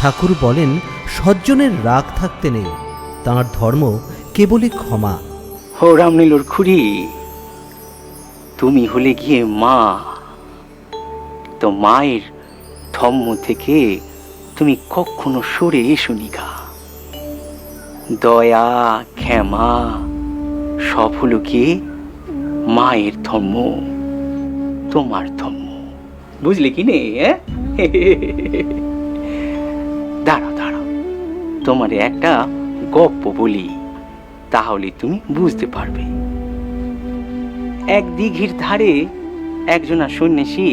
ঠাকুর বলেন সজ্জনের রাগ থাকতে নেই, তাঁর ধর্ম কেবলই ক্ষমা। ও রামনীলর খুড়ি, তুমি হলে গিয়ে মা, তো মায়ের ধর্ম থেকে তুমি কখনো সরে এসো নিগা। দয়া ক্ষমা সব হলো গিয়ে মায়ের ধর্ম, তোমার ধর্ম, বুঝলে কি নে? দাঁড়াও দাঁড়াও, তোমার একটা গল্প বলি, তাহলে তুমি বুঝতে পারবে। এক দিঘির ধারে একজনা সন্ন্যাসী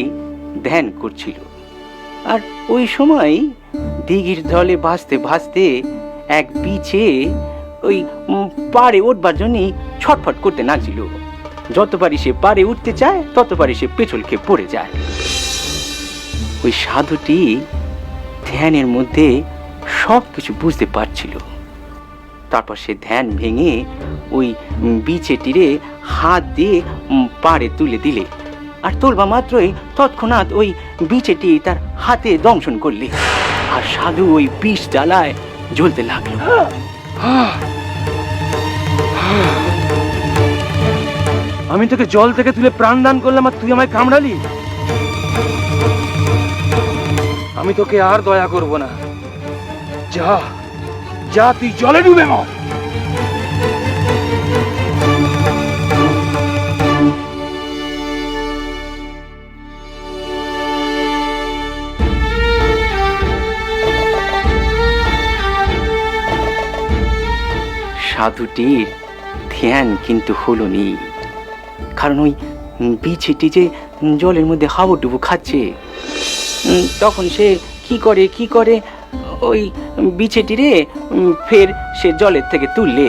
ধ্যান করছিল, আর ওই সময় দিঘির জলে ভাসতে ভাসতে এক বিছে ওই পাড়ে উঠবার জন্য ছটফট করতে লাগছিল। যতবারই সে পাড়ে উঠতে চায় ততবারই সে পেছল খেয়ে পড়ে যায়। ওই সাধুটি ধ্যানের মধ্যে সব কিছু বুঝতে পারছিল। তারপর সে ধ্যান ভেঙে ওই বিছেটিরে হাত দিয়ে পাড়ে তুলে দিলে, আর তোলবা মাত্রই তৎক্ষণাৎ ওই বিছেটি তার হাতে দংশন করলে, আর সাধু ওই বিষ জ্বালায় জ্বলতে লাগলো। আমি তোকে জল থেকে তুলে প্রাণ দান করলাম, আর তুই আমায় কামড়ালি। আমি তোকে আর দয়া করব না। যা যা, তুই জলে ডুবে মর। সাধুটির ধ্যান কিন্তু হলো নি, কারণ ওই বিছেটি যে জলের মধ্যে হাবুডুবু খাচ্ছে। তখন সে কি করে ওই বিছেটিরে ফের সে জলের থেকে তুললে,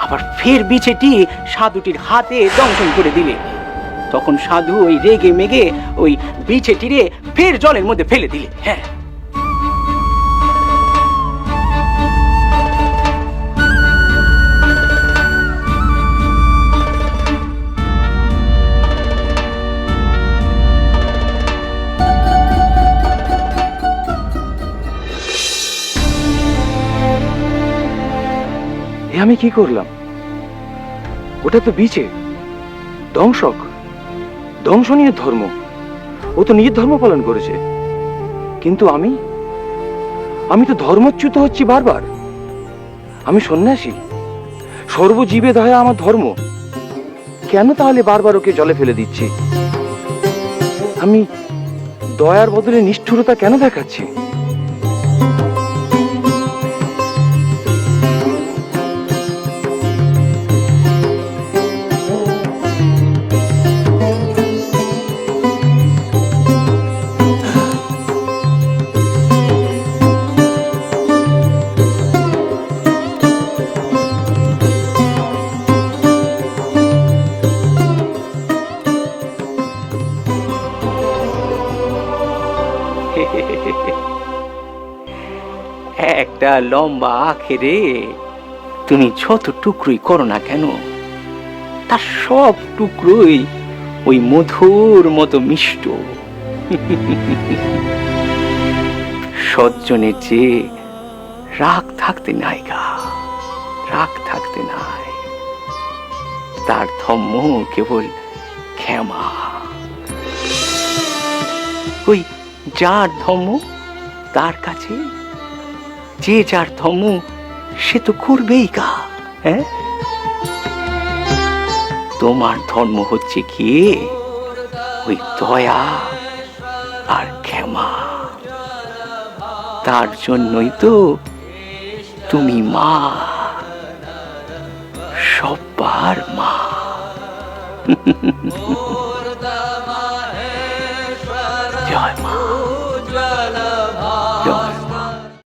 আবার ফের বিছেটি সাধুটির হাতে দংশন করে দিলে। তখন সাধু ওই রেগে মেগে ওই বিছেটিরে ফের জলের মধ্যে ফেলে দিলে। হ্যাঁ, আমি কি করলাম? ওটা তো বিছে, দংশক, দংশনীয় ধর্ম। ও তো নিজের ধর্ম পালন করেছে, কিন্তু আমি তো ধর্মচ্যুত হচ্ছি বারবার। আমি সন্ন্যাসী, সর্বজীবে দয়া আমার ধর্ম, কেন তাহলে বারবার ওকে জলে ফেলে দিচ্ছি? আমি দয়ার বদলে নিষ্ঠুরতা কেন দেখাচ্ছি? একটা লম্বা আখেরে তুমি যত টুকরোই করো না কেন, তার সব টুকরোই ওই মধুর মতো মিষ্ট। সজ্জনের চেয়ে রাগ থাকতে নাই গা, রাগ থাকতে নাই। তার ধর্ম কেবল ক্ষমা। ওই যার ধর্ম তার কাছে যে যার ধর্ম সে তো করবেই গা। হ্যাঁ, তোমার ধর্ম হচ্ছে কি ওই দয়া আর ক্ষমা। তার জন্যই তো তুমি মা, সব্বার মা।